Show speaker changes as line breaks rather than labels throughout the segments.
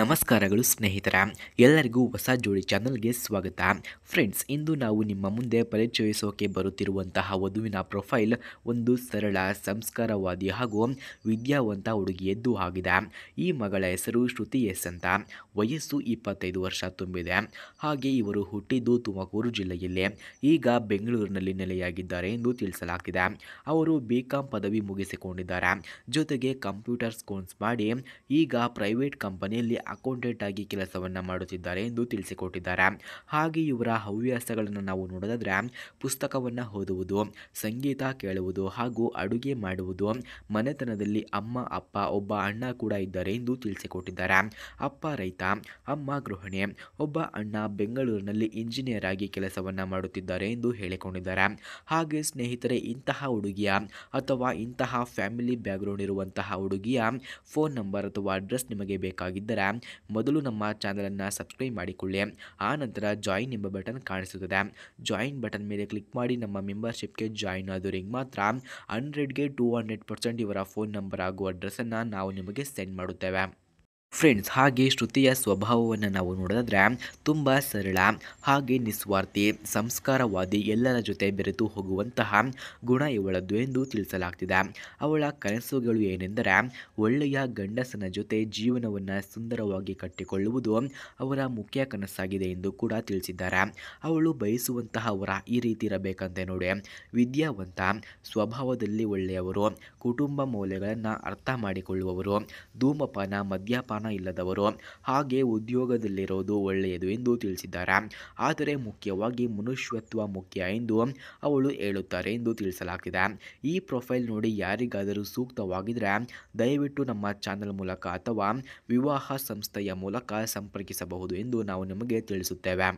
ನಮಸ್ಕಾರಗಳು ಸ್ನೇಹಿತರ ಎಲ್ಲರಿಗೂ ಹೊಸ ಜೋಡಿ ಚಾನಲ್ಗೆ ಸ್ವಾಗತ. ಫ್ರೆಂಡ್ಸ್, ಇಂದು ನಾವು ನಿಮ್ಮ ಮುಂದೆ ಪರಿಚಯಿಸೋಕೆ ಬರುತ್ತಿರುವಂತಹ ವಧುವಿನ ಪ್ರೊಫೈಲ್ ಒಂದು ಸರಳ, ಸಂಸ್ಕಾರವಾದಿ ಹಾಗೂ ವಿದ್ಯಾವಂತ ಹುಡುಗಿಯದ್ದು ಆಗಿದೆ. ಈ ಮಗಳ ಹೆಸರು ಶ್ರುತಿ ಎಸ್ ಅಂತ. ವಯಸ್ಸು 25 ವರ್ಷ ತುಂಬಿದೆ. ಹಾಗೆ ಇವರು ಹುಟ್ಟಿದ್ದು ತುಮಕೂರು ಜಿಲ್ಲೆಯಲ್ಲಿ, ಈಗ ಬೆಂಗಳೂರಿನಲ್ಲಿ ನೆಲೆಯಾಗಿದ್ದಾರೆ ಎಂದು ತಿಳಿಸಲಾಗ್ತಿದೆ. ಅವರು BCom ಪದವಿ ಮುಗಿಸಿಕೊಂಡಿದ್ದಾರೆ. ಜೊತೆಗೆ ಕಂಪ್ಯೂಟರ್ಸ್ ಕೋರ್ಸ್ ಮಾಡಿ ಈಗ ಪ್ರೈವೇಟ್ ಕಂಪನಿಯಲ್ಲಿ ಅಕೌಂಟೆಂಟ್ ಆಗಿ ಕೆಲಸವನ್ನು ಮಾಡುತ್ತಿದ್ದಾರೆ ಎಂದು ತಿಳಿಸಿಕೊಟ್ಟಿದ್ದಾರೆ. ಹಾಗೆ ಇವರ ಹವ್ಯಾಸಗಳನ್ನು ನಾವು ನೋಡೋದಾದ್ರೆ ಪುಸ್ತಕವನ್ನು ಓದುವುದು, ಸಂಗೀತ ಕೇಳುವುದು ಹಾಗೂ ಅಡುಗೆ ಮಾಡುವುದು. ಮನೆತನದಲ್ಲಿ ಅಮ್ಮ, ಅಪ್ಪ, ಒಬ್ಬ ಅಣ್ಣ ಕೂಡ ಇದ್ದಾರೆ ಎಂದು ತಿಳಿಸಿಕೊಟ್ಟಿದ್ದಾರೆ. ಅಪ್ಪ ರೈತ, ಅಮ್ಮ ಗೃಹಿಣಿ. ಒಬ್ಬ ಅಣ್ಣ ಬೆಂಗಳೂರಿನಲ್ಲಿ ಇಂಜಿನಿಯರ್ ಆಗಿ ಕೆಲಸವನ್ನು ಮಾಡುತ್ತಿದ್ದಾರೆ ಎಂದು ಹೇಳಿಕೊಂಡಿದ್ದಾರೆ. ಹಾಗೆ ಸ್ನೇಹಿತರೆ, ಇಂತಹ ಹುಡುಗಿಯ ಅಥವಾ ಇಂತಹ ಫ್ಯಾಮಿಲಿ ಬ್ಯಾಕ್ಗ್ರೌಂಡ್ ಇರುವಂತಹ ಹುಡುಗಿಯ ಫೋನ್ ನಂಬರ್ ಅಥವಾ ಅಡ್ರೆಸ್ ನಿಮಗೆ ಬೇಕಾಗಿದ್ದರೆ ಮೊದಲು ನಮ್ಮ ಚಾನಲನ್ನು ಸಬ್ಸ್ಕ್ರೈಬ್ ಮಾಡಿಕೊಳ್ಳಿ. ಆ ನಂತರ ಜಾಯಿನ್ ಎಂಬ ಬಟನ್ ಕಾಣಿಸುತ್ತದೆ. ಜಾಯಿನ್ ಬಟನ್ ಮೇಲೆ ಕ್ಲಿಕ್ ಮಾಡಿ ನಮ್ಮ ಮೆಂಬರ್ಶಿಪ್ಗೆ ಜಾಯಿನ್ ಆದವರಿಗೆ ಮಾತ್ರ 100ಗೆ 200% ಇವರ ಫೋನ್ ನಂಬರ್ ಹಾಗೂ ಅಡ್ರೆಸ್ಸನ್ನು ನಾವು ನಿಮಗೆ ಸೆಂಡ್ ಮಾಡುತ್ತೇವೆ. ಫ್ರೆಂಡ್ಸ್, ಹಾಗೆ ಶ್ರುತಿಯ ಸ್ವಭಾವವನ್ನು ನಾವು ನೋಡೋದಾದ್ರೆ ತುಂಬ ಸರಳ ಹಾಗೆ ನಿಸ್ವಾರ್ಥಿ, ಸಂಸ್ಕಾರವಾದಿ, ಎಲ್ಲರ ಜೊತೆ ಬೆರೆತು ಹೋಗುವಂತಹ ಗುಣ ಇವಳದ್ದು ಎಂದು ತಿಳಿಸಲಾಗ್ತಿದೆ. ಅವಳ ಕನಸುಗಳು ಏನೆಂದರೆ ಒಳ್ಳೆಯ ಗಂಡಸನ ಜೊತೆ ಜೀವನವನ್ನು ಸುಂದರವಾಗಿ ಕಟ್ಟಿಕೊಳ್ಳುವುದು ಅವರ ಮುಖ್ಯ ಕನಸಾಗಿದೆ ಎಂದು ಕೂಡ ತಿಳಿಸಿದ್ದಾರೆ. ಅವಳು ಬಯಸುವಂತಹ ಅವರ ಈ ರೀತಿ ಇರಬೇಕಂತೆ ನೋಡಿ: ವಿದ್ಯಾವಂತ, ಸ್ವಭಾವದಲ್ಲಿ ಒಳ್ಳೆಯವರು, ಕುಟುಂಬ ಮೌಲ್ಯಗಳನ್ನು ಅರ್ಥ ಮಾಡಿಕೊಳ್ಳುವವರು, ಧೂಮಪಾನ, ಮದ್ಯಪಾನ ಇಲ್ಲದವರು, ಹಾಗೆ ಉದ್ಯೋಗದಲ್ಲಿರೋದು ಒಳ್ಳೆಯದು ಎಂದು ತಿಳಿಸಿದ್ದಾರೆ. ಆದರೆ ಮುಖ್ಯವಾಗಿ ಮನುಷ್ಯತ್ವ ಮುಖ್ಯ ಎಂದು ಅವಳು ಹೇಳುತ್ತಾರೆ ಎಂದು ತಿಳಿಸಲಾಗ್ತಿದೆ. ಈ ಪ್ರೊಫೈಲ್ ನೋಡಿ ಯಾರಿಗಾದರೂ ಸೂಕ್ತವಾಗಿದ್ದರೆ ದಯವಿಟ್ಟು ನಮ್ಮ ಚಾನಲ್ ಮೂಲಕ ಅಥವಾ ವಿವಾಹ ಸಂಸ್ಥೆಯ ಮೂಲಕ ಸಂಪರ್ಕಿಸಬಹುದು ಎಂದು ನಾವು ನಿಮಗೆ ತಿಳಿಸುತ್ತೇವೆ.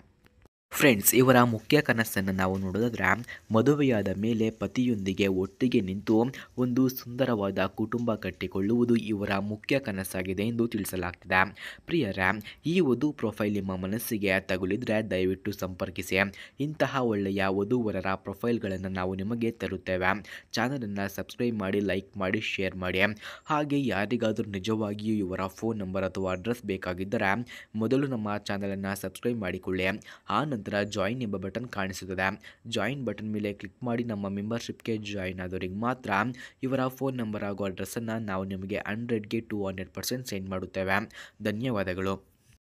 ಫ್ರೆಂಡ್ಸ್, ಇವರ ಮುಖ್ಯ ಕನಸನ್ನು ನಾವು ನೋಡೋದಾದ್ರೆ ಮದುವೆಯಾದ ಮೇಲೆ ಪತಿಯೊಂದಿಗೆ ಒಟ್ಟಿಗೆ ನಿಂತು ಒಂದು ಸುಂದರವಾದ ಕುಟುಂಬ ಕಟ್ಟಿಕೊಳ್ಳುವುದು ಇವರ ಮುಖ್ಯ ಕನಸಾಗಿದೆ ಎಂದು ತಿಳಿಸಲಾಗ್ತಿದೆ. ಪ್ರಿಯರೇ, ಈ ವಧು ಪ್ರೊಫೈಲ್ ನಿಮ್ಮ ಮನಸ್ಸಿಗೆ ತಗುಲಿದ್ರೆ ದಯವಿಟ್ಟು ಸಂಪರ್ಕಿಸಿ. ಇಂತಹ ಒಳ್ಳೆಯ ವಧುವರರ ಪ್ರೊಫೈಲ್ಗಳನ್ನು ನಾವು ನಿಮಗೆ ತರುತ್ತೇವೆ. ಚಾನಲನ್ನು ಸಬ್ಸ್ಕ್ರೈಬ್ ಮಾಡಿ, ಲೈಕ್ ಮಾಡಿ, ಶೇರ್ ಮಾಡಿ. ಹಾಗೆ ಯಾರಿಗಾದರೂ ನಿಜವಾಗಿಯೂ ಇವರ ಫೋನ್ ನಂಬರ್ ಅಥವಾ ಅಡ್ರೆಸ್ ಬೇಕಾಗಿದ್ದರೆ ಮೊದಲು ನಮ್ಮ ಚಾನಲನ್ನು ಸಬ್ಸ್ಕ್ರೈಬ್ ಮಾಡಿಕೊಳ್ಳಿ. ಆ ನಂತರ ಜಾಯಿನ್ ಎಂಬ ಬಟನ್ ಕಾಣಿಸುತ್ತದೆ. ಜಾಯಿನ್ ಬಟನ್ ಮೇಲೆ ಕ್ಲಿಕ್ ಮಾಡಿ ನಮ್ಮ ಮೆಂಬರ್ಶಿಪ್ಗೆ ಜಾಯಿನ್ ಆದವರಿಗೆ ಮಾತ್ರ ಇವರ ಫೋನ್ ನಂಬರ್ ಹಾಗೂ ಅಡ್ರೆಸ್ಸನ್ನು ನಾವು ನಿಮಗೆ 100ಗೆ 200% ಸೆಂಡ್ ಮಾಡುತ್ತೇವೆ. ಧನ್ಯವಾದಗಳು.